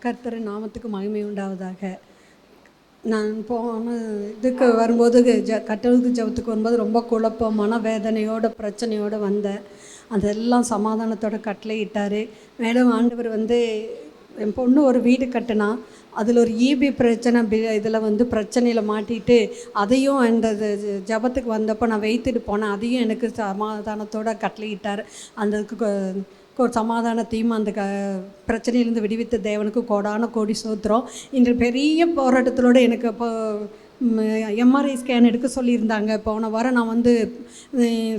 கர்த்தரின் நாமத்துக்கு மகிமை உண்டாவதாக. நான் போன இதுக்கு வரும்போது கட்டளுக்கு ஜபத்துக்கு வரும்போது ரொம்ப குழப்பம், மனவேதனையோட பிரச்சனையோடு வந்தேன். அதெல்லாம் சமாதானத்தோட கட்டளையிட்டார். மேலும் ஆண்டவர் என் பொண்ணு ஒரு வீடு கட்டினா, அதில் ஒரு ஈபி பிரச்சனை இதில் பிரச்சனையில் மாட்டிட்டு, அதையும் அந்த ஜபத்துக்கு வந்தப்போ நான் வைத்துட்டு போனேன். அதையும் எனக்கு சமாதானத்தோட கட்டளையிட்டார். அந்த ஒரு சமாதானத்தையும் அந்த பிரச்சனையிலேருந்து விடுவித்த தேவனுக்கு கோடான கோடி ஸ்தோத்திரம். இன்று பெரிய போராட்டத்தோடு எனக்கு இப்போ எம்ஆர்ஐ ஸ்கேன் எடுக்க சொல்லியிருந்தாங்க. போன வாரம் நான்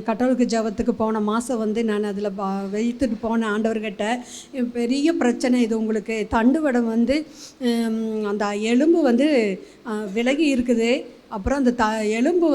கட்டளுக்கு ஜபத்துக்கு போன மாதம் நான் அதில் வைத்துட்டு போனேன் ஆண்டவர்கிட்ட. பெரிய பிரச்சனை இது, உங்களுக்கு தண்டுவடம் அந்த எலும்பு விலகி இருக்குது. அப்புறம் அந்த எலும்பு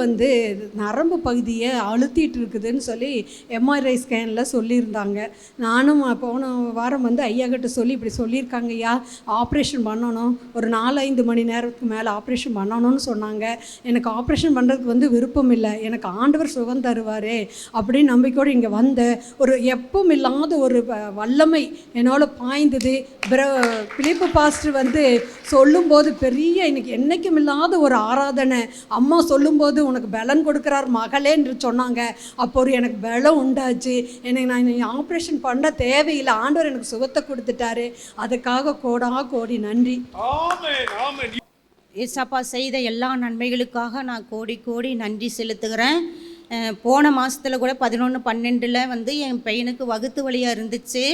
நரம்பு பகுதியை அழுத்திட்டு இருக்குதுன்னு சொல்லி எம்ஆர்ஐ ஸ்கேனில் சொல்லியிருந்தாங்க. நானும் போன வாரம் ஐயா கிட்ட சொல்லி இப்படி சொல்லியிருக்காங்க ஐயா, ஆப்ரேஷன் பண்ணணும், ஒரு 4-5 மணி நேரத்துக்கு மேலே ஆப்ரேஷன் பண்ணணும்னு சொன்னாங்க. எனக்கு ஆப்ரேஷன் பண்ணுறதுக்கு விருப்பம் இல்லை, எனக்கு ஆண்டவர் சுகம் தருவார் அப்படின்னு நம்பிக்கையோடு இங்கே வந்தேன். ஒரு எப்பவும் இல்லாத ஒரு வல்லமை என்னோட பாய்ந்தது. பிலிப்பு பாஸ்டர் சொல்லும்போது பெரிய இன்னைக்கு என்றைக்கும் இல்லாத ஒரு ஆராதனை. அம்மா சொல்லும்போது உனக்கு பலன் கொடுக்குறார் மகளே என்று சொன்னாங்க. அப்போ எனக்கு பலம் உண்டாச்சு. நான் ஆப்ரேஷன் பண்ண தேவையில்லை, ஆண்டவர் எனக்கு சுகத்தை கொடுத்துட்டாரு. அதுக்காக கோடி நன்றி. ஏசப்பா செய்த எல்லா நன்மைகளுக்காக நான் கோடி நன்றி செலுத்துகிறேன். போன மாதத்தில் கூட 11/12 என் பையனுக்கு வகுத்து வலியாக இருந்துச்சு.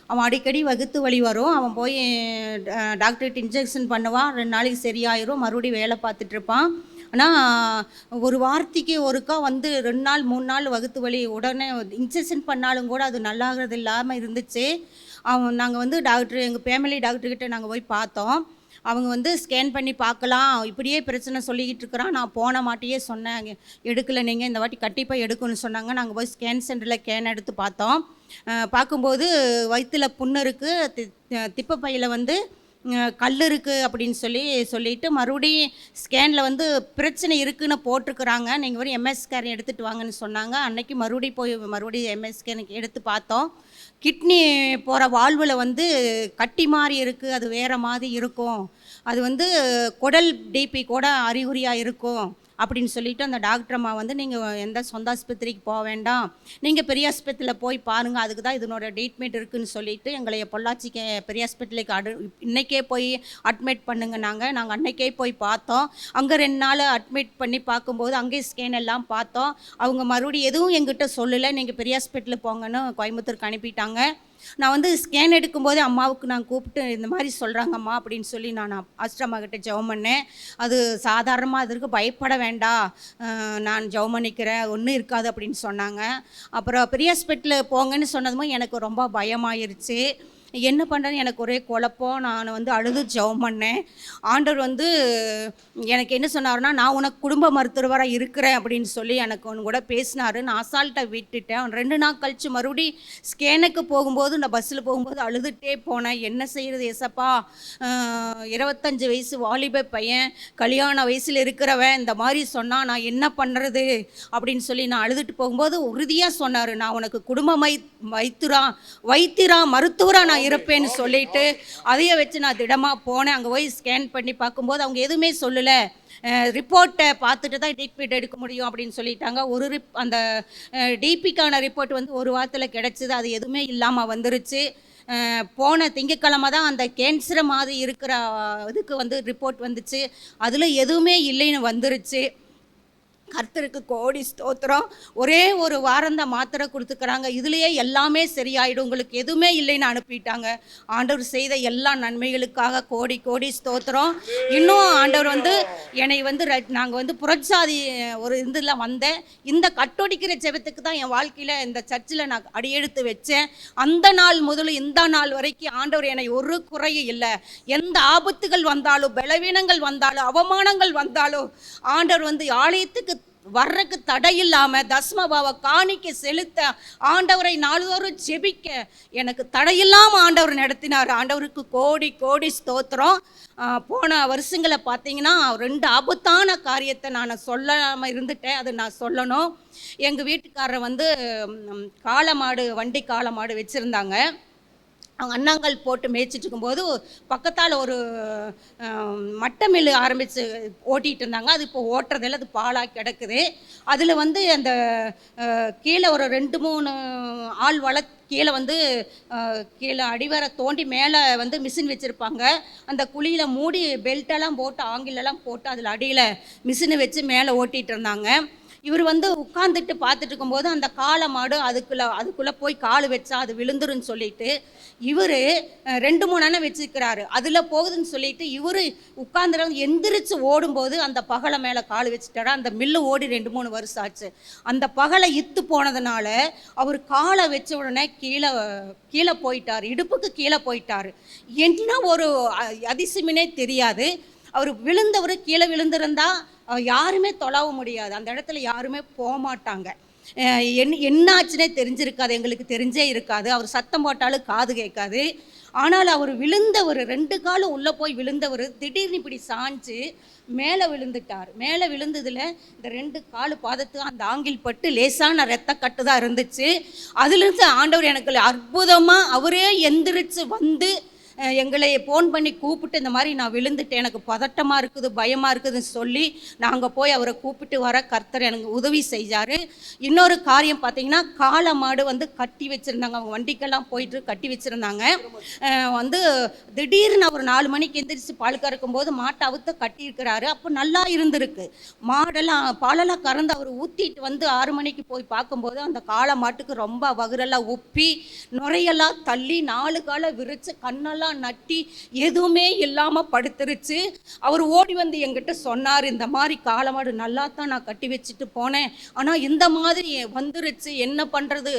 அவன் அடிக்கடி வகுத்து வலி வரும். அவன் போய் டாக்டர்கிட்ட இன்ஜெக்ஷன் பண்ணுவான், 2 நாளைக்கு சரியாயிரும், மறுபடியும் வேலை பார்த்துட்ருப்பான். ஆனால் ஒரு வாரத்துக்கு ஒருக்கா 2 நாள் 3 நாள் வகுத்து வலி, உடனே இன்ஜெக்ஷன் பண்ணாலும் கூட அது நல்லாகிறது இல்லாமல் இருந்துச்சு. நாங்கள் டாக்டர், எங்கள் ஃபேமிலி டாக்டர்கிட்ட நாங்கள் போய் பார்த்தோம். அவங்க ஸ்கேன் பண்ணி பார்க்கலாம், இப்படியே பிரச்சனை சொல்லிக்கிட்டு இருக்கிறான். நான் போன மாட்டியே சொன்னேன், எடுக்கலை, நீங்கள் இந்த வாட்டி கண்டிப்பாக எடுக்கணும்னு சொன்னாங்க. நாங்கள் போய் ஸ்கேன் சென்டரில் ஸ்கேன் எடுத்து பார்த்தோம். பார்க்கும்போது வயிற்றில் புண்ணு இருக்குது, திப்பப்பையில் கல் இருக்குது அப்படின்னு சொல்லிட்டு மறுபடியும் ஸ்கேனில் பிரச்சனை இருக்குதுன்னு போட்டிருக்குறாங்க. நீங்கள் எம்எஸ் ஸ்கேன் எடுத்துகிட்டு வாங்கன்னு சொன்னாங்க. அன்றைக்கி மறுபடியும் எம்எஸ் ஸ்கேன் எடுத்து பார்த்தோம். கிட்னி போகிற வால்வில் கட்டி மாதிரி இருக்குது, அது வேறு மாதிரி இருக்கும், அது குடல் டிபி கூட அறிகுறியாக இருக்கும் அப்படின்னு சொல்லிட்டு அந்த டாக்டர் அம்மா நீங்கள் எந்த சொந்த ஆஸ்பத்திரிக்கு போக வேண்டாம், நீங்கள் பெரிய ஆஸ்பத்திரியில் போய் பாருங்கள், அதுக்கு தான் இதனோட ட்ரீட்மெண்ட் இருக்குதுன்னு சொல்லிட்டு எங்களை பொள்ளாச்சிக்கு பெரிய ஆஸ்பத்திரிக்கு இன்றைக்கே போய் அட்மிட் பண்ணுங்க. நாங்கள் அன்றைக்கே போய் பார்த்தோம். அங்கே 2 நாள் அட்மிட் பண்ணி பார்க்கும்போது அங்கேயே ஸ்கேன் எல்லாம் பார்த்தோம். அவங்க மறுபடியும் எதுவும் எங்கிட்ட சொல்லலை, நீங்கள் பெரிய ஹாஸ்பிட்டலுக்கு போங்கன்னு கோயம்புத்தூருக்கு அனுப்பிட்டாங்க. நான் ஸ்கேன் எடுக்கும்போதே அம்மாவுக்கு நான் கூப்பிட்டு இந்த மாதிரி சொல்கிறாங்கம்மா அப்படின்னு சொல்லி நான் ஆஸ்ட்ரம்மா கிட்ட ஜெபம் பண்ணேன். அது சாதாரணமாக அதற்கு பயப்பட வேண்டாம், நான் ஜெபம் பண்ணிக்கிறேன், ஒன்றும் இருக்காது அப்படின்னு சொன்னாங்க. அப்புறம் பெரிய ஹாஸ்பிட்டல் போங்கன்னு சொன்னதுமோ எனக்கு ரொம்ப பயமாயிருச்சு. என்ன பண்ணுறேன்னு எனக்கு ஒரே குழப்பம். நான் அழுது ஜெபம் பண்ணேன். ஆண்டவர் எனக்கு என்ன சொன்னார்னா, நான் உனக்கு குடும்ப மருத்துவராக இருக்கிறேன் அப்படின்னு சொல்லி எனக்கு ஒன்று கூட பேசினார். நான் அசால்ட்டாக விட்டுட்டேன். 2 நாள் கழித்து மறுபடியும் ஸ்கேனுக்கு போகும்போது நான் பஸ்ஸில் போகும்போது அழுதுகிட்டே போனேன். என்ன செய்கிறது ஏசப்பா, 25 வயசு வாலிப பையன், கல்யாண வயசில் இருக்கிறவன் இந்த மாதிரி சொன்னால் நான் என்ன பண்ணுறது அப்படின்னு சொல்லி நான் அழுதுட்டு போகும்போது உறுதியாக சொன்னார், நான் உனக்கு குடும்ப வைத்தியரா மருத்துவராக நான் இருப்பேன்னு சொல்லிட்டு அதையே வச்சு நான் திடமாக போனேன். அங்கே போய் ஸ்கேன் பண்ணி பார்க்கும்போது அவங்க எதுவுமே சொல்லலை, ரிப்போர்ட்டை பார்த்துட்டு தான் ட்ரீட்மெண்ட் எடுக்க முடியும் அப்படின்னு சொல்லிட்டாங்க. அந்த டிபிக்கான ரிப்போர்ட் ஒரு வாரத்தில் கிடச்சிது, அது எதுவுமே இல்லாமல் வந்துருச்சு. போன திங்கட்கிழமை தான் அந்த கேன்சர் மாதிரி இருக்கிற இதுக்கு ரிப்போர்ட் வந்துச்சு, அதில் எதுவுமே இல்லைன்னு வந்துருச்சு. கர்த்தருக்கு கோடி ஸ்தோத்திரம். ஒரே ஒரு வாரம் தான் மாத்திரை கொடுத்துக்கிறாங்க, இதுலேயே எல்லாமே சரியாயிடும், உங்களுக்கு எதுவுமே இல்லைன்னு அனுப்பிட்டாங்க. ஆண்டவர் செய்த எல்லா நன்மைகளுக்காக கோடி ஸ்தோத்திரம். இன்னும் ஆண்டவர் என்னை நாங்கள் புறஜாதி ஒரு இதில் வந்தேன். இந்த கட்டோடிக்கிற ஜெபத்துக்கு தான் என் வாழ்க்கையில் இந்த சர்ச்சில் நான் அடியெடுத்து வச்சேன். அந்த நாள் முதல் இந்த நாள் வரைக்கும் ஆண்டவர் என்னை ஒரு குறையும் இல்லை. எந்த ஆபத்துகள் வந்தாலும், பலவீனங்கள் வந்தாலும், அவமானங்கள் வந்தாலும் ஆண்டவர் ஆலயத்துக்கு வர்றதுக்கு தடையில்லாமல் தஸ்மபாவ காணிக்க செலுத்த, ஆண்டவரை நாள்தோறும் ஜெபிக்க எனக்கு தடையில்லாமல் ஆண்டவர் நடத்தினார். ஆண்டவருக்கு கோடி ஸ்தோத்திரம். போன வருஷங்களை பார்த்தீங்கன்னா 2 ஆபத்தான காரியத்தை நான் சொல்லாமல் இருந்துட்டேன், அது நான் சொல்லணும். எங்கள் வீட்டுக்காரர் காளை மாடு, வண்டி காளை மாடு வச்சுருந்தாங்க. அவங்க அண்ணாங்கல் போட்டு மேய்ச்சிட்டு இருக்கும்போது பக்கத்தால் ஒரு மட்டை மில்லு ஆரம்பித்து ஓட்டிகிட்டு இருந்தாங்க. அது இப்போ ஓட்டுறதில்ல, அது பாலாக கிடக்குது. அதில் வந்து அந்த கீழே ஒரு 2-3 ஆள் கீழே வந்து கீழே அடிவரை தோண்டி மேலே வந்து மிஷின் வச்சுருப்பாங்க. அந்த குழியில் மூடி பெல்ட்டெல்லாம் போட்டு ஆங்கிலெல்லாம் போட்டு அதில் அடியில் மிஷினை வச்சு மேலே ஓட்டிகிட்டு இருந்தாங்க. இவர் வந்து உட்காந்துட்டு பார்த்துட்டு இருக்கும்போது அந்த காளை மாடு அதுக்குள்ளே போய் கால் வச்சா அது விழுந்துருன்னு சொல்லிட்டு இவர் 2-3 அண்ணன் வச்சுக்கிறாரு. அதில் போகுதுன்னு சொல்லிட்டு இவர் உட்காந்துட்டு எந்திரிச்சு ஓடும்போது அந்த பகலை மேலே கால் வச்சுட்டாரா. அந்த மில்லு ஓடி 2-3 வருஷம் ஆச்சு. அந்த பகலை இத்து போனதுனால அவர் காலை வச்ச உடனே கீழே போயிட்டார், இடுப்புக்கு கீழே போயிட்டார். என்ன ஒரு அதிசயமே தெரியாது. அவர் விழுந்தவர் கீழே விழுந்திருந்தா யாருமே தொலைவ முடியாது, அந்த இடத்துல யாருமே போகமாட்டாங்க. என்னாச்சுன்னே தெரிஞ்சிருக்காது, எங்களுக்கு தெரிஞ்சே இருக்காது. அவர் சத்தம் போட்டாலும் காது கேட்காது. ஆனால் அவர் விழுந்தவர் 2 காலும் உள்ளே போய் விழுந்தவர் திடீர்னு இப்படி சாஞ்சு மேலே விழுந்துட்டார். மேலே விழுந்ததில் இந்த 2 காலு பாதத்து அந்த ஆங்கில் பட்டு லேசான ரத்த கட்டு தான் இருந்துச்சு. அதுலேருந்து ஆண்டவர் எனக்கு அற்புதமாக அவரே எந்திரிச்சு வந்து எங்களை ஃபோன் பண்ணி கூப்பிட்டு இந்த மாதிரி நான் விழுந்துட்டேன், எனக்கு பதட்டமாக இருக்குது, பயமாக இருக்குதுன்னு சொல்லி நாங்கள் போய் அவரை கூப்பிட்டு வர கர்த்தர் எனக்கு உதவி செஞ்சார். இன்னொரு காரியம் பார்த்திங்கன்னா, காளை மாடு வந்து கட்டி வச்சுருந்தாங்க. அவங்க வண்டிக்கெல்லாம் போயிட்டு கட்டி வச்சுருந்தாங்க. வந்து திடீர்னு அவர் 4 மணிக்கு எந்திரிச்சு பால் கறக்கும்போது மாட்டை அவுத்த கட்டியிருக்கிறாரு. அப்போ நல்லா இருந்திருக்கு. பாலெல்லாம் கறந்து அவர் ஊற்றிட்டு வந்து 6 மணிக்கு போய் பார்க்கும்போது அந்த காளை மாட்டுக்கு ரொம்ப வகுரெல்லாம் உப்பி நுரையெல்லாம் தள்ளி 4 காலை விரித்து கண்ணெல்லாம் நட்டி எதுவுமே இல்லாமல் படுத்துருச்சு. அவர் ஓடி வந்து என்கிட்ட சொன்னார், இந்த மாதிரி காளை மாடு நல்லா தான் நான் கட்டி வச்சுட்டு போனேன், ஆனால் இந்த மாதிரி வந்துருச்சு, என்ன பண்ணுறது,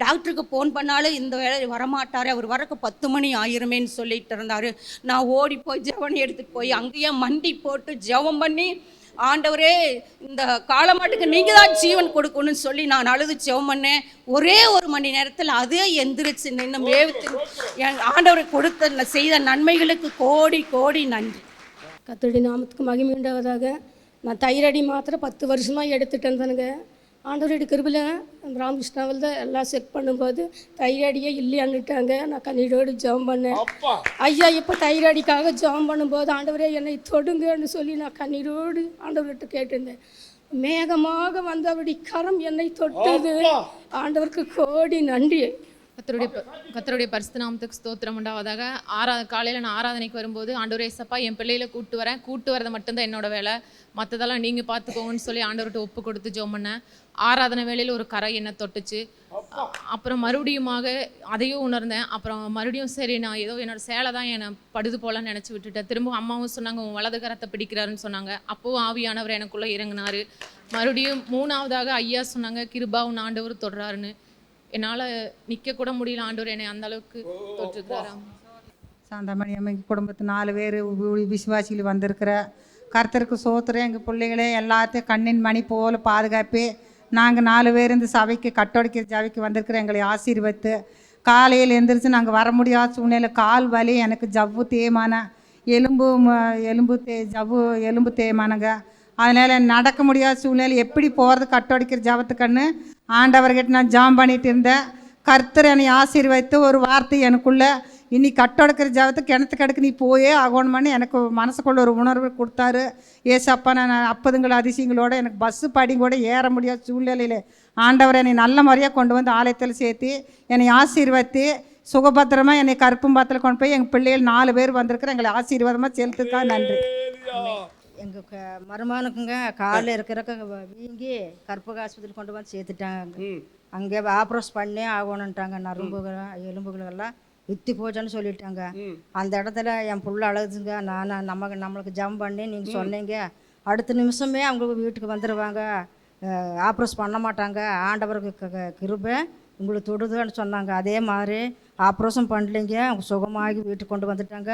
டாக்டருக்கு ஃபோன் பண்ணாலும் இந்த வேலை வரமாட்டார், அவர் வரக்கு 10 மணி ஆயிருமேன்னு சொல்லிட்டு இருந்தார். நான் ஓடி போய் ஜெவனை எடுத்துகிட்டு போய் அங்கேயே மண்டி போட்டு ஜெபம் பண்ணி, ஆண்டவரே இந்த காளமாட்டுக்கு நீங்கள் தான் ஜீவன் கொடுக்கணும்னு சொல்லி நான் அழுது ஜெபம் பண்ணேன். ஒரே 1 மணி நேரத்தில் அதே எந்திரிச்சு நின்று மேய்த்து என் ஆண்டவரை கொடுத்த செய்த நன்மைகளுக்கு கோடி கோடி நன்றி. கர்த்தருடைய நாமத்துக்கு மகிமை உண்டாவதாக. நான் தைராய்டு மாத்திரை 10 வருஷமாக எடுத்துகிட்டு இருந்தேனுங்க. ஆண்டவருடைய கிருபையில் ராமகிருஷ்ணாவில் தான் எல்லாம் செக் பண்ணும்போது தைராய்டியே இல்லையான்னுட்டாங்க. நான் கண்ணீரோடு ஜெபம் பண்ணேன். ஐயா இப்போ தைராய்டிக்காக ஜெபம் பண்ணும்போது ஆண்டவரே என்னை தொடுங்கன்னு சொல்லி நான் கண்ணீரோடு ஆண்டவர்கிட்ட கேட்டிருந்தேன். மேகமாக வந்து அவருடைய கரம் என்னை தொட்டது. ஆண்டவருக்கு கோடி நன்றி. கர்த்தருடைய பரிசுத்த நாமத்துக்கு ஸ்தோத்திரம் உண்டாவதாக. காலையில் நான் ஆராதனைக்கு வரும்போது ஆண்டவரே ஏசப்பா என் பிள்ளைகளை கூட்டு வரதை மட்டும்தான் என்னோட வேலை, மற்றதெல்லாம் நீங்கள் பார்த்துக்கோங்கன்னு சொல்லி ஆண்டவர்கிட்ட ஒப்பு கொடுத்து ஜெபம் பண்ணேன். ஆராதனை வேளையில் ஒரு கரை என்னை தொட்டுச்சு. அப்புறம் மறுபடியுமாக அதையும் உணர்ந்தேன். அப்புறம் மறுபடியும் சரி நான் ஏதோ என்னோட சேலை தான் என்னை படுது போலன்னு நினச்சி விட்டுட்டேன். திரும்ப அம்மாவும் சொன்னாங்க உன் வலது கரத்தை பிடிக்கிறாருன்னு சொன்னாங்க. அப்போவும் ஆவியானவர் எனக்குள்ளே இறங்கினார். மறுபடியும் 3ஆவதாக ஐயா சொன்னாங்க கிருபா உன் ஆண்டவர் தொடுறாருன்னு. என்னால் நிற்க கூட முடியல, ஆண்டவர் என்னை அந்த அளவுக்கு தொற்றுக்கிறாரா. சாந்தமணி அம்மை குடும்பத்து 4 பேர் விசுவாசிகள் வந்திருக்கிற கர்த்தருக்கு சோத்துறேன். எங்கள் பிள்ளைகளே எல்லாத்தையும் கண்ணின் மணி போல் பாதுகாப்பு. நாங்கள் 4 பேர் இந்த சபைக்கு கட்டோடிக்கிற சபைக்கு வந்திருக்கிற எங்களை ஆசீர்வத்து. காலையில் எழுந்திரிச்சு நாங்கள் வர முடியாத சூழ்நிலை, கால் வலி, எனக்கு ஜவ்வு தேய்மான எலும்பு தேய்மானங்க. அதனால் நடக்க முடியாத சூழ்நிலை எப்படி போகிறது கட்டோடிக்கிற ஜபத்துக்கண்ணு ஆண்டவர்கிட்ட நான் ஜாம் பண்ணிட்டு இருந்தேன். கர்த்தர் என்னை ஆசீர்வதித்து ஒரு வார்த்தை எனக்குள்ளே இன்னி கட்டோடுக்கிற ஜபத்துக்கு கிணத்துக்கு அடுக்கு நீ போயே ஆகணுமான்னு எனக்கு மனசுக்குள்ள ஒரு உணர்வு கொடுத்தாரு. ஏசப்பா நான் 50 அதிசயங்களோடு எனக்கு பஸ்ஸு படி கூட ஏற முடியாத சூழ்நிலையில் ஆண்டவர் என்னை நல்ல முறையாக கொண்டு வந்து ஆலயத்தில் சேர்த்து என்னை ஆசீர்வதித்து சுகபத்திரமாக என்னை கருப்பும்பாத்தில் கொண்டு போய் எங்கள் பிள்ளைகள் 4 பேர் வந்திருக்கிற எங்களை ஆசீர்வாதமாக செலுத்துக்கா நன்றி. எங்கள் மருமகனுக்குங்க காலில் இருக்கிறக்க வீங்கி கற்பக ஆஸ்பத்திரி கொண்டு வந்து சேர்த்துட்டாங்க. அங்கே ஆப்ரேஷன் பண்ணி ஆகணுன்ட்டாங்க. நரம்புகள் எலும்புகளெல்லாம் வித்தி போச்சுன்னு சொல்லிட்டாங்க. அந்த இடத்துல என் புள்ள அழுதுங்க. நம்மளுக்கு ஜம் பண்ணி நீங்கள் சொன்னீங்க அடுத்த நிமிஷமே அவங்க வீட்டுக்கு வந்துடுவாங்க, ஆப்ரேஷன் பண்ண மாட்டாங்க, ஆண்டவருக்கு கிருபை உங்களுக்கு தொடுதுன்னு சொன்னாங்க. அதே மாதிரி ஆப்ரேஷன் பண்ணலைங்க, அவங்க சுகமாகி வீட்டுக்கு கொண்டு வந்துட்டாங்க.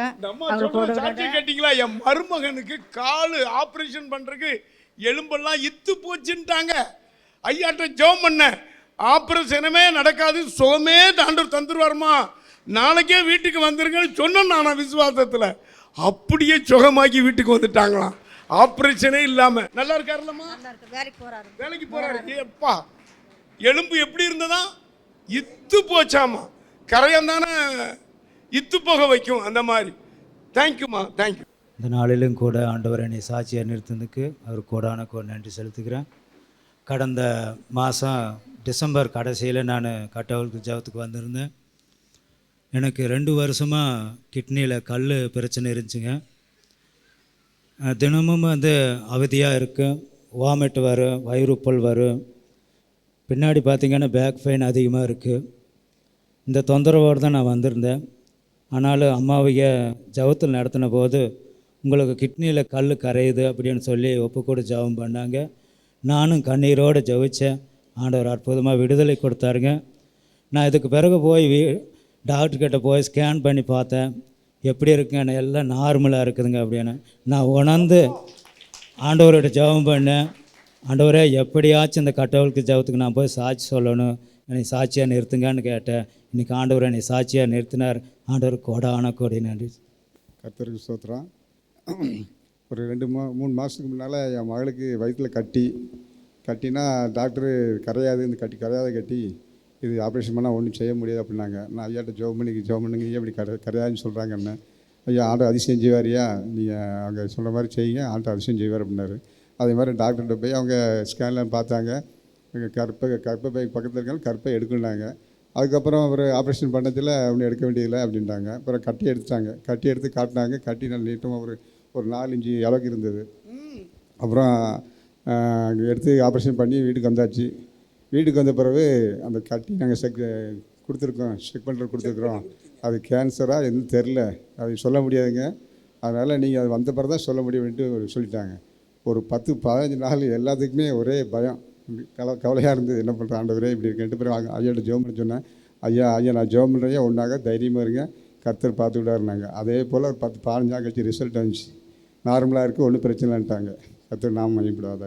கேட்டீங்களா, என் மருமகனுக்கு கால் ஆப்ரேஷன் பண்றதுக்கு எலும்பெல்லாம் இத்து போச்சுட்டாங்க. ஐயாட்ட ஜெபம் பண்ண ஆப்ரேஷனமே நடக்காது, சுகமே ஆண்டவர் தந்துருவாருமா, நாளைக்கே வீட்டுக்கு வந்துருங்கன்னு சொன்னேன். நான் விசுவாசத்தில் அப்படியே சுகமாக்கி வீட்டுக்கு வந்துட்டாங்களாம், ஆப்ரேஷனே இல்லாம. நல்லா இருக்காருல்லம்மா? வேலைக்கு போறாரு. எப்பா எலும்பு எப்படி இருந்ததா? இத்து போச்சாமா. கரையம் தானே இத்து போக வைக்கும். அந்த மாதிரி. தேங்க்யூம்மா, தேங்க்யூ. இந்த நாளிலும் கூட ஆண்டவர் என்னை சாட்சியாக நிறுத்தினதுக்கு அவர் கோடான நன்றி செலுத்துகிறேன். கடந்த மாதம் டிசம்பர் கடைசியில் நான் கட்டவளுக்கு ஜபத்துக்கு வந்திருந்தேன். எனக்கு 2 வருஷமாக கிட்னியில் கல் பிரச்சனை இருந்துச்சுங்க. தினமும் அவதியாக இருக்கும், வாமிட் வரும், வயிறுப்பல் வரும், பின்னாடி பார்த்திங்கன்னா பேக் பெயின் அதிகமாக இருக்குது. இந்த தொந்தரவோடு தான் நான் வந்திருந்தேன். ஆனாலும் அம்மாவைய ஜபத்தில் நடத்தின போது உங்களுக்கு கிட்னியில் கல் கரையுது அப்படின்னு சொல்லி ஒப்புக்கூட ஜபம் பண்ணாங்க. நானும் கண்ணீரோடு ஜபித்தேன். ஆண்டவர் அற்புதமாக விடுதலை கொடுத்தாருங்க. நான் இதுக்கு பிறகு போய் டாக்டர்கிட்ட போய் ஸ்கேன் பண்ணி பார்த்தேன். எப்படி இருக்குங்க, எல்லாம் நார்மலாக இருக்குதுங்க அப்படின்னு நான் உணர்ந்து ஆண்டவர்கிட்ட ஜெபம் பண்ணேன். ஆண்டவரே, எப்படியாச்சும் இந்த கட்டவளுக்கு ஜெபத்துக்கு நான் போய் சாட்சி சொல்லணும், என்னை சாட்சியாக நிறுத்துங்கன்னு கேட்டேன். இன்றைக்கி ஆண்டவர் என்னை சாட்சியாக நிறுத்தினார். ஆண்டவர் கோடான கோடி நன்றி. கர்த்தருக்கு ஸ்தோத்திரம். ஒரு 2-3 மாதத்துக்கு முன்னால் என் மகளுக்கு வயிற்றில் கட்டினா டாக்டரு கரையாது, இந்த கரையாத கட்டி இது ஆப்ரேஷன் பண்ணால் ஒன்றும் செய்ய முடியாது அப்படின்னாங்க. நான் ஐயாட்ட ஜெபம் பண்ணுங்க, ஏன் இப்படி கரையாதுன்னு சொல்கிறாங்க. என்ன ஐயா, ஆண்டவர் அதிசயம் செய்வாரியா, நீங்கள் அவங்க சொல்கிற மாதிரி செய்யுங்க, ஆண்டவர் அதிசயம் செய்வார் அப்படின்னாரு. அதே மாதிரி டாக்டர்கிட்ட போய் அவங்க ஸ்கேனில் பார்த்தாங்க. கர்ப்பப்பை பக்கத்தில் இருக்காங்க, கர்ப்பை எடுக்கணுன்னாங்க. அதுக்கப்புறம் ஒரு ஆப்ரேஷன் பண்ணதில் ஒன்றும் எடுக்க வேண்டியதில்லை அப்படின்ட்டாங்க. அப்புறம் கட்டி எடுத்து காட்டினாங்க. கட்டி நல்ல நீட்டமாக ஒரு 4 இன்ச்சு அளவுக்கு இருந்தது. அப்புறம் அங்கே எடுத்து ஆப்ரேஷன் பண்ணி வீட்டுக்கு வந்தாச்சு. வீட்டுக்கு வந்த பிறகு அந்த கட்டி நாங்கள் செக் கொடுத்துருக்குறோம். அது கேன்சராக எதுவும் தெரில, அது சொல்ல முடியாதுங்க. அதனால் நீங்கள் அது வந்த பிறகு தான் சொல்ல முடியும்ன்ட்டு சொல்லிட்டாங்க. ஒரு 10-15 நாள் எல்லாத்துக்குமே ஒரே பயம், கவலையாக இருந்தது. என்ன பண்ணுற ஆண்டவரே இப்படி இருக்குன்ட்டு. பிறகு ஐயாட்ட ஜெபம் பண்ண சொன்னேன். ஐயா நான் ஜெபம் பண்ணுறேன், ஒன்றாக தைரியமாக இருங்க, கர்த்தர் பார்த்து விடாருனாங்க. அதே போல் ஒரு 10-15 நாள் கழிச்சு ரிசல்ட் வந்துச்சு. நார்மலாக இருக்குது, ஒன்றும் பிரச்சனை இல்லைன்ட்டாங்க. கர்த்தர் நாம மகிமைப்படாத.